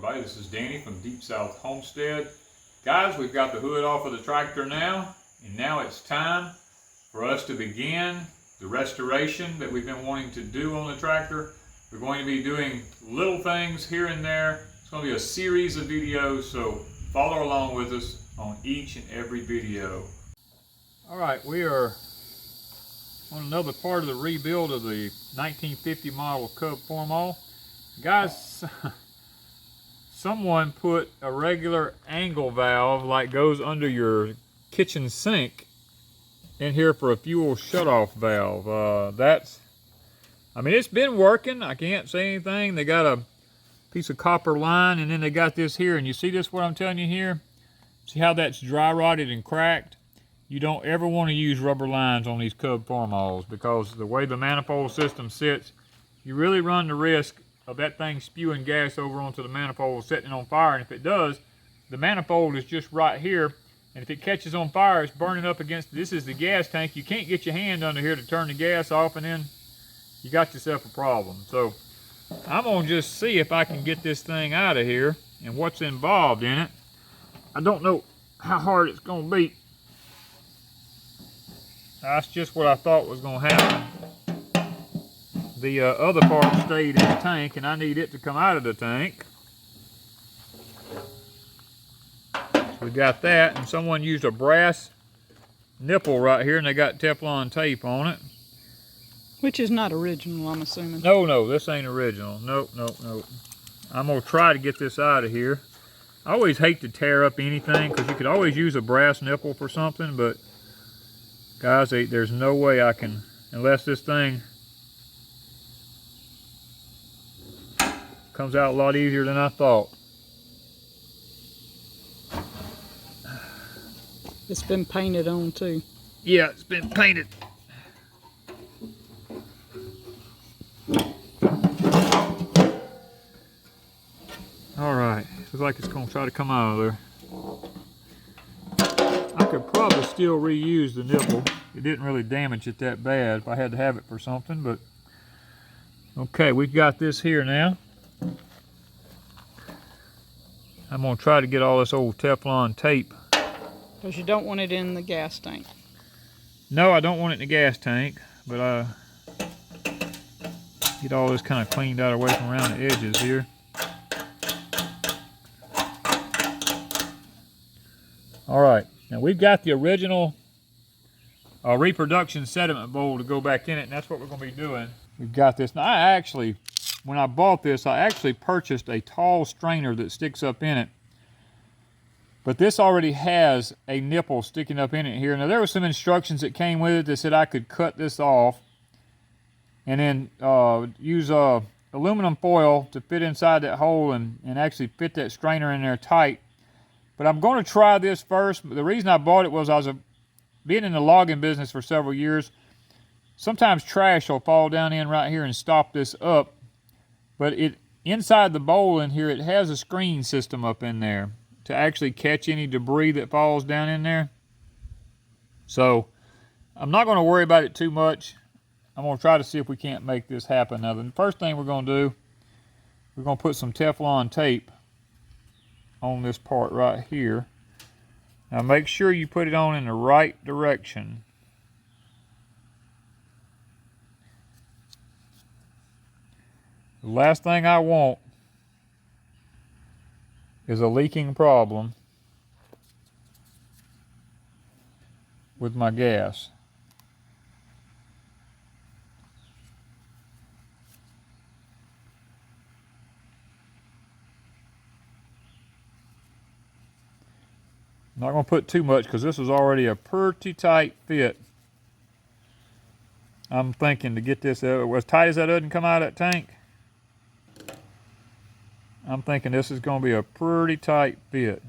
everybody, this is Danny from Deep South Homestead. Guys, we've got the hood off of the tractor now, and now it's time for us to begin the restoration that we've been wanting to do on the tractor. We're going to be doing little things here and there. It's going to be a series of videos, so follow along with us on each and every video. Alright, we are on another part of the rebuild of the 1950 model Cub Farmall. Guys, someone put a regular angle valve like goes under your kitchen sink in here for a fuel shutoff valve. I mean, it's been working. I can't say anything. They got a piece of copper line, and then they got this here, and you see this, what I'm telling you here? See how that's dry rotted and cracked? You don't ever want to use rubber lines on these Cub Farmalls, because the way the manifold system sits, you really run the risk of that thing spewing gas over onto the manifold, setting it on fire. And if it does, the manifold is just right here, and if it catches on fire, it's burning up against, this is the gas tank. You can't get your hand under here to turn the gas off, and then you got yourself a problem. So I'm gonna just see if I can get this thing out of here and what's involved in it. I don't know how hard it's gonna be. That's just what I thought was gonna happen. The other part stayed in the tank, and I need it to come out of the tank. So we got that, and someone used a brass nipple right here, and they got Teflon tape on it. Which is not original, I'm assuming. No, this ain't original. Nope. I'm gonna try to get this out of here. I always hate to tear up anything, because you could always use a brass nipple for something, but guys, there's no way I can, unless this thing comes out a lot easier than I thought. It's been painted on too. Yeah, it's been painted. Alright, looks like it's going to try to come out of there. I could probably still reuse the nipple. It didn't really damage it that bad if I had to have it for something, but okay, we've got this here now. I'm going to try to get all this old Teflon tape. Because you don't want it in the gas tank. No, I don't want it in the gas tank, but get all this kind of cleaned out away from around the edges here. Alright, now we've got the original reproduction sediment bowl to go back in it, and that's what we're going to be doing. We've got this. Now, when I bought this, I actually purchased a tall strainer that sticks up in it. But this already has a nipple sticking up in it here. Now, there were some instructions that came with it that said I could cut this off and then use aluminum foil to fit inside that hole and actually fit that strainer in there tight. But I'm going to try this first. The reason I bought it was being in the logging business for several years, sometimes trash will fall down in right here and stop this up. But inside the bowl in here, it has a screen system up in there to actually catch any debris that falls down in there. So I'm not going to worry about it too much. I'm going to try to see if we can't make this happen. Now, the first thing we're going to do, we're going to put some Teflon tape on this part right here. Now make sure you put it on in the right direction. The last thing I want is a leaking problem with my gas. I'm not going to put too much because this is already a pretty tight fit. I'm thinking to get this as tight as that doesn't come out of that tank. I'm thinking this is going to be a pretty tight fit.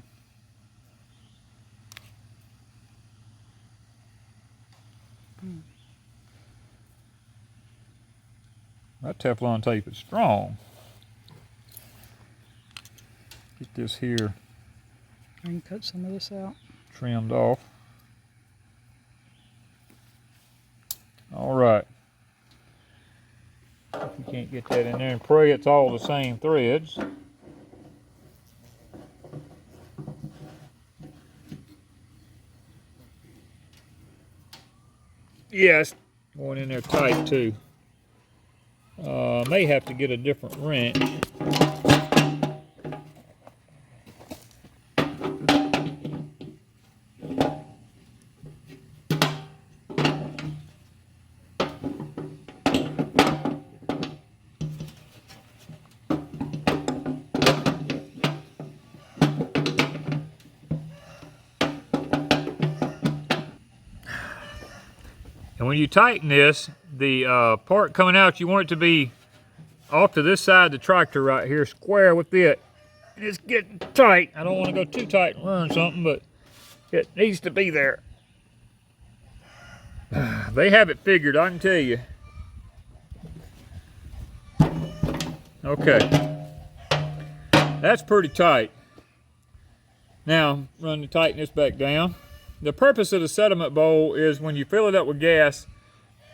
That Teflon tape is strong. Get this here. I can cut some of this out. Trimmed off. All right. If you can't get that in there, and pray it's all the same threads. Yes, going in there tight too. May have to get a different wrench. And when you tighten this, the part coming out, you want it to be off to this side of the tractor right here, square with it. And it's getting tight. I don't want to go too tight and ruin something, but it needs to be there. They have it figured, I can tell you. Okay. That's pretty tight. Now, run to tighten this back down. The purpose of the sediment bowl is when you fill it up with gas,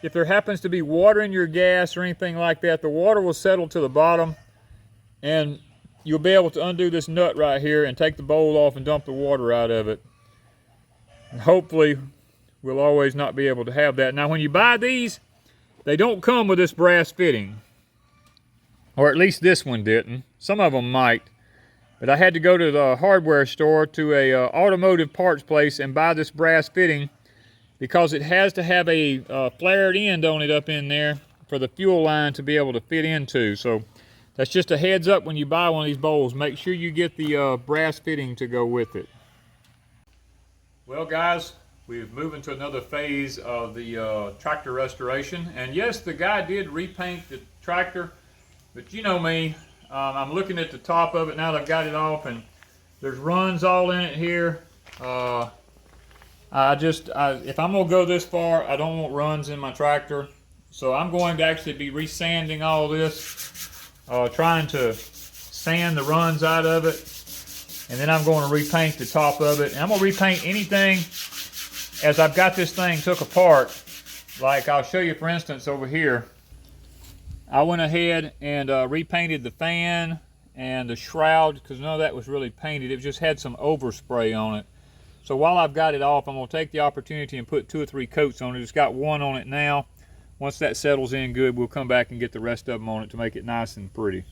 if there happens to be water in your gas or anything like that, the water will settle to the bottom and you'll be able to undo this nut right here and take the bowl off and dump the water out of it. And hopefully, we'll always not be able to have that. Now, when you buy these, they don't come with this brass fitting. Or at least this one didn't. Some of them might. But I had to go to the hardware store, to a automotive parts place, and buy this brass fitting because it has to have a flared end on it up in there for the fuel line to be able to fit into. So that's just a heads up when you buy one of these bowls. Make sure you get the brass fitting to go with it. Well, guys, we've moved into another phase of the tractor restoration. And yes, the guy did repaint the tractor, but you know me. I'm looking at the top of it now that I've got it off, and there's runs all in it here. If I'm going to go this far, I don't want runs in my tractor. So I'm going to actually be resanding all this, trying to sand the runs out of it. And then I'm going to repaint the top of it. And I'm going to repaint anything as I've got this thing took apart. Like I'll show you, for instance, over here. I went ahead and repainted the fan and the shroud because none of that was really painted. It just had some overspray on it. So while I've got it off, I'm going to take the opportunity and put 2 or 3 coats on it. It's got one on it now. Once that settles in good, we'll come back and get the rest of them on it to make it nice and pretty.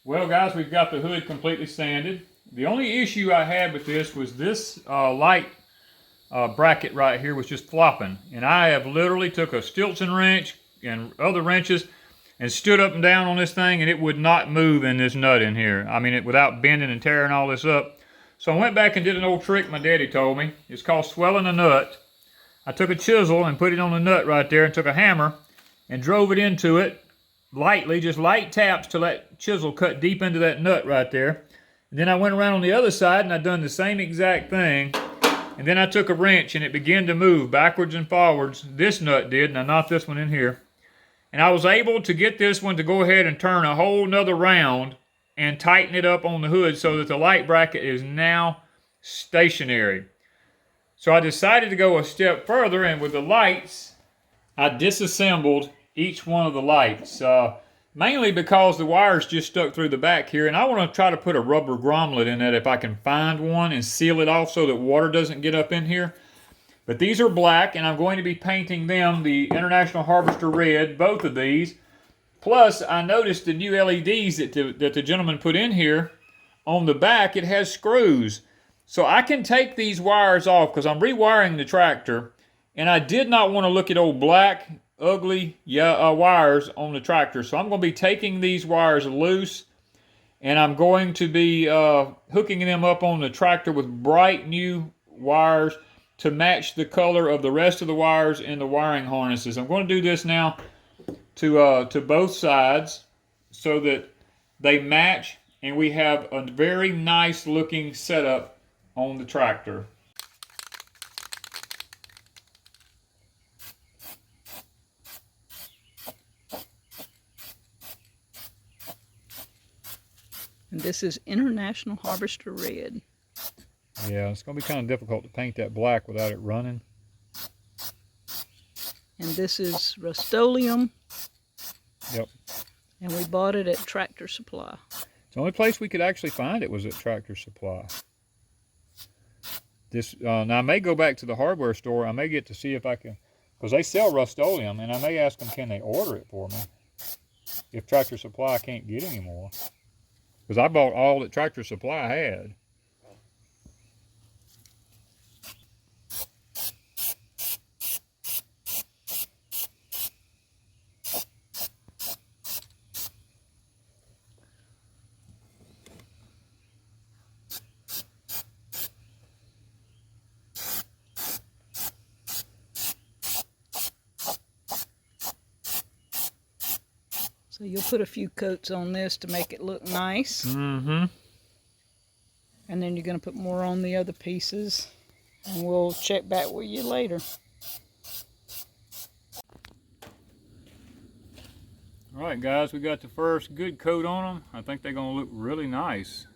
Well, guys, we've got the hood completely sanded. The only issue I had with this was this light bracket right here was just flopping. And I have literally took a Stilton wrench and other wrenches and stood up and down on this thing, and it would not move in this nut in here. I mean, without bending and tearing all this up. So I went back and did an old trick my daddy told me. It's called swelling a nut. I took a chisel and put it on the nut right there and took a hammer and drove it into it. Lightly, just light taps till that chisel cut deep into that nut right there. And then I went around on the other side and I done the same exact thing. And then I took a wrench and it began to move backwards and forwards. This nut did, and I knocked this one in here. And I was able to get this one to go ahead and turn a whole nother round and tighten it up on the hood so that the light bracket is now stationary. So I decided to go a step further, and with the lights, I disassembled each one of the lights, mainly because the wires just stuck through the back here, and I want to try to put a rubber grommet in it if I can find one and seal it off so that water doesn't get up in here. But these are black, and I'm going to be painting them the International Harvester Red, both of these. Plus, I noticed the new LEDs that the gentleman put in here. On the back, it has screws. So I can take these wires off because I'm rewiring the tractor, and I did not want to look at old black, ugly wires on the tractor. So I'm going to be taking these wires loose, and I'm going to be hooking them up on the tractor with bright new wires to match the color of the rest of the wires in the wiring harnesses. I'm going to do this now to both sides so that they match and we have a very nice looking setup on the tractor. And this is International Harvester Red. Yeah, it's going to be kind of difficult to paint that black without it running. And this is Rust-Oleum. Yep. And we bought it at Tractor Supply. The only place we could actually find it was at Tractor Supply. This now I may go back to the hardware store. I may get to see if I can, because they sell Rust-Oleum, and I may ask them, can they order it for me if Tractor Supply can't get any more. Because I bought all that Tractor Supply had. So you'll put a few coats on this to make it look nice. Mm-hmm. And then you're going to put more on the other pieces. And we'll check back with you later. All right, guys, we got the first good coat on them. I think they're going to look really nice.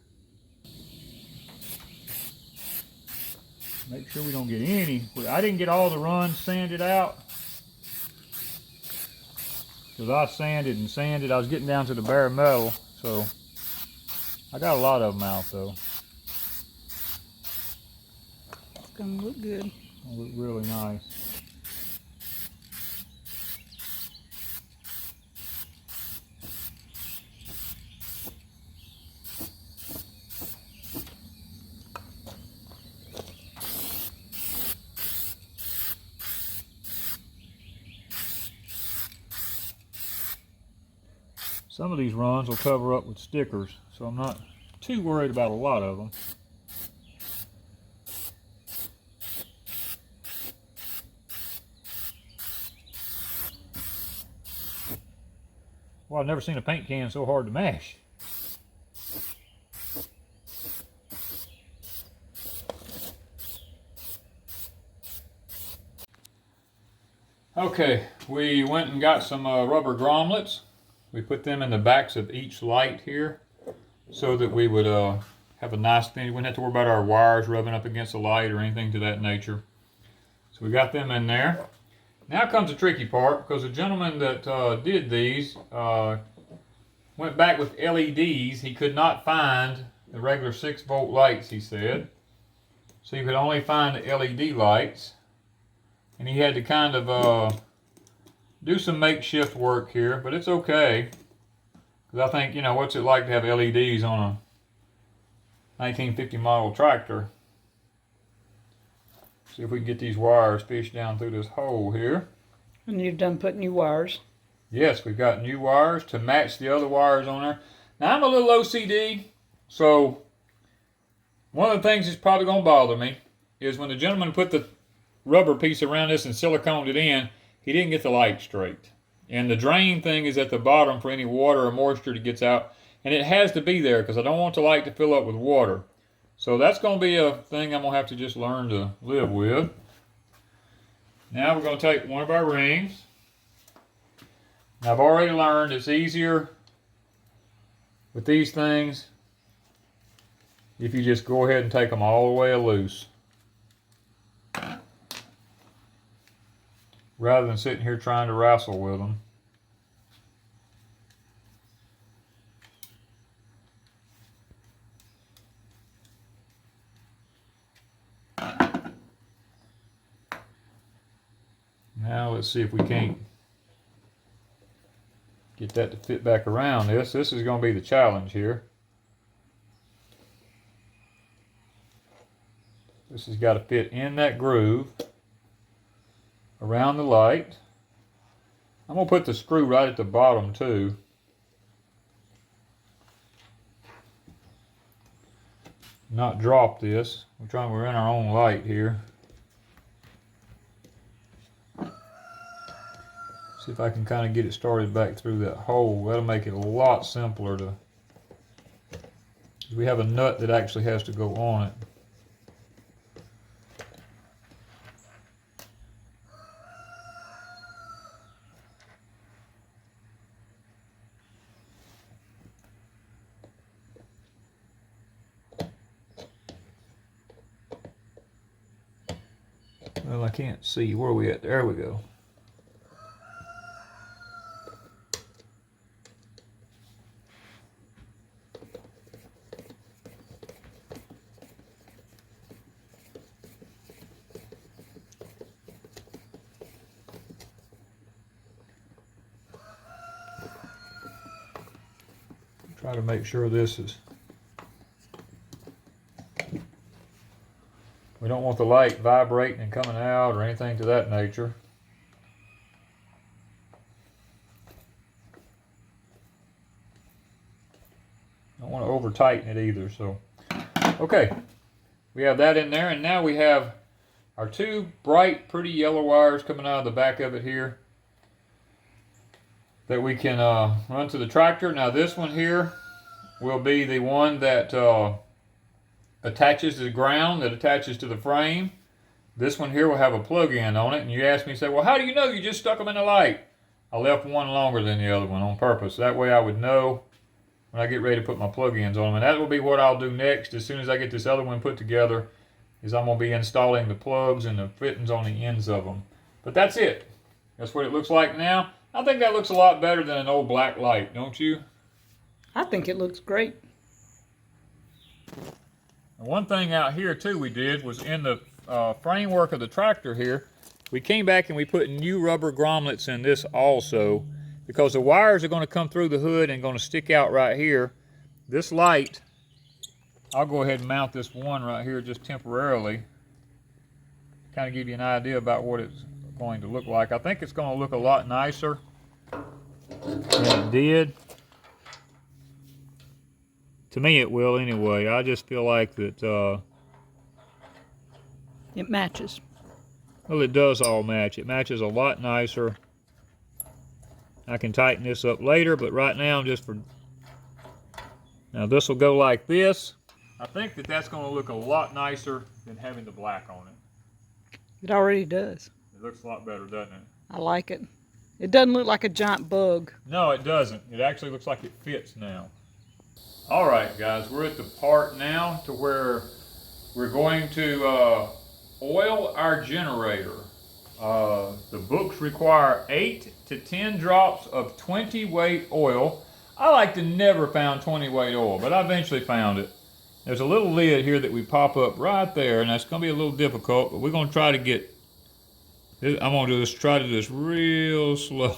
Make sure we don't get any. I didn't get all the runs sanded out, because I sanded and sanded. I was getting down to the bare metal, so I got a lot of them out though. It's going to look good. It'll look really nice. Some of these runs will cover up with stickers, so I'm not too worried about a lot of them. Well, I've never seen a paint can so hard to mash. Okay, we went and got some rubber grommets. We put them in the backs of each light here so that we would have a nice thing. We wouldn't have to worry about our wires rubbing up against the light or anything to that nature. So we got them in there. Now comes the tricky part, because the gentleman that did these went back with LEDs. He could not find the regular 6-volt lights, he said. So he could only find the LED lights. And he had to kind of do some makeshift work here, but it's okay. Because I think, you know, what's it like to have LEDs on a 1950 model tractor? See if we can get these wires fished down through this hole here. And you've done putting new wires. Yes, we've got new wires to match the other wires on there. Now I'm a little OCD, so one of the things that's probably going to bother me is when the gentleman put the rubber piece around this and siliconed it in, he didn't get the light straight. And the drain thing is at the bottom for any water or moisture that gets out. And it has to be there because I don't want the light to fill up with water. So that's going to be a thing I'm going to have to just learn to live with. Now we're going to take one of our rings. Now I've already learned it's easier with these things if you just go ahead and take them all the way loose, rather than sitting here trying to wrestle with them. Now let's see if we can't get that to fit back around this. This is going to be the challenge here. This has got to fit in that groove around the light. I'm going to put the screw right at the bottom too. Not drop this. We're in our own light here. See if I can kind of get it started back through that hole. That'll make it a lot simpler to... We have a nut that actually has to go on it. Well, I can't see. Where are we at? There we go. Try to make sure this is... We don't want the light vibrating and coming out or anything to that nature. Don't want to over tighten it either, so. Okay, we have that in there, and now we have our two bright, pretty yellow wires coming out of the back of it here that we can run to the tractor. Now this one here will be the one that attaches to the ground, that attaches to the frame. This one here will have a plug-in on it, and you ask me, say, well, how do you know? You just stuck them in the light. I left one longer than the other one on purpose. That way I would know when I get ready to put my plug-ins on them. And that will be what I'll do next as soon as I get this other one put together, is I'm going to be installing the plugs and the fittings on the ends of them. But that's it. That's what it looks like now. I think that looks a lot better than an old black light, don't you? I think it looks great. And one thing out here too we did was in the framework of the tractor here, we came back and we put new rubber grommets in this also, because the wires are going to come through the hood and going to stick out right here. This light, I'll go ahead and mount this one right here just temporarily, kind of give you an idea about what it's going to look like. I think it's going to look a lot nicer than it did. To me it will anyway. I just feel like that it matches. Well, it does all match. It matches a lot nicer. I can tighten this up later, but right now just for... Now this will go like this. I think that that's going to look a lot nicer than having the black on it. It already does. It looks a lot better, doesn't it? I like it. It doesn't look like a giant bug. No, it doesn't. It actually looks like it fits now. All right, guys, we're at the part now to where we're going to oil our generator. The books require 8 to 10 drops of 20 weight oil. I like to never found 20 weight oil, but I eventually found it. There's a little lid here that we pop up right there, and that's going to be a little difficult, but we're going to try to get... I'm going to try to do this real slow.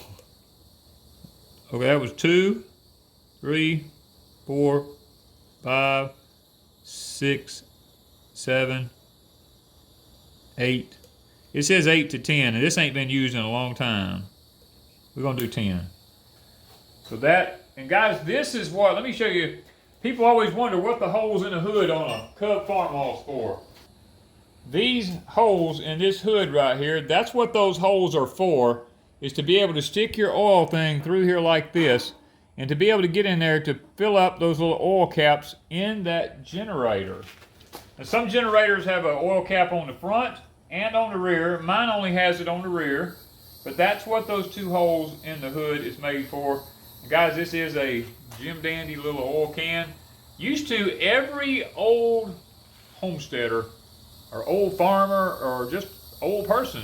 Okay, that was 2, 3, 4, 5, 6, 7, 8. It says 8 to 10, and this ain't been used in a long time. We're going to do 10. So that, and guys, this is what, let me show you. People always wonder what the holes in the hood on a Cub Farmall's for. These holes in this hood right here, that's what those holes are for, is to be able to stick your oil thing through here like this, and to be able to get in there to fill up those little oil caps in that generator. Now, some generators have an oil cap on the front and on the rear. Mine only has it on the rear, but that's what those two holes in the hood is made for. And guys, this is a Jim Dandy little oil can. Used to, every old homesteader or old farmer or just old person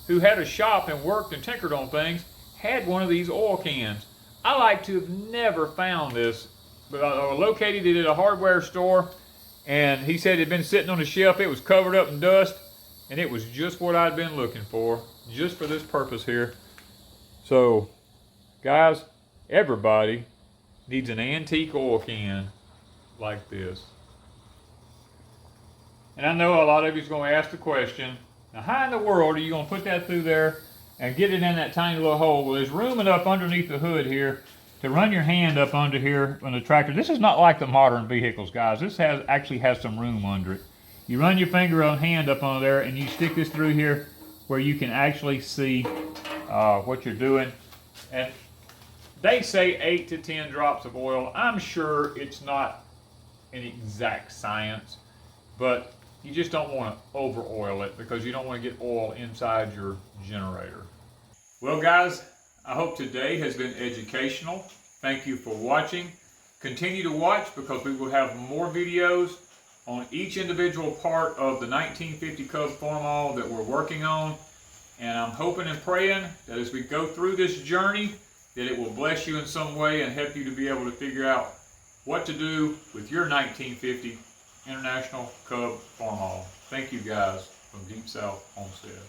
who had a shop and worked and tinkered on things had one of these oil cans. I like to have never found this, but I located it at a hardware store, and he said it had been sitting on the shelf. It was covered up in dust, and it was just what I'd been looking for, just for this purpose here. So, guys, everybody needs an antique oil can like this. And I know a lot of you's going to ask the question, now how in the world are you going to put that through there and get it in that tiny little hole? Well, there's room enough underneath the hood here to run your hand up under here on the tractor. This is not like the modern vehicles, guys. This actually has some room under it. You run your finger or hand up under there and you stick this through here where you can actually see what you're doing. And they say 8 to 10 drops of oil. I'm sure it's not an exact science, but you just don't want to over oil it because you don't want to get oil inside your generator. Well, guys, I hope today has been educational. Thank you for watching. Continue to watch because we will have more videos on each individual part of the 1950 Cub Farmall that we're working on. And I'm hoping and praying that as we go through this journey, that it will bless you in some way and help you to be able to figure out what to do with your 1950 International Cub Farmall. Thank you guys from Deep South Homestead.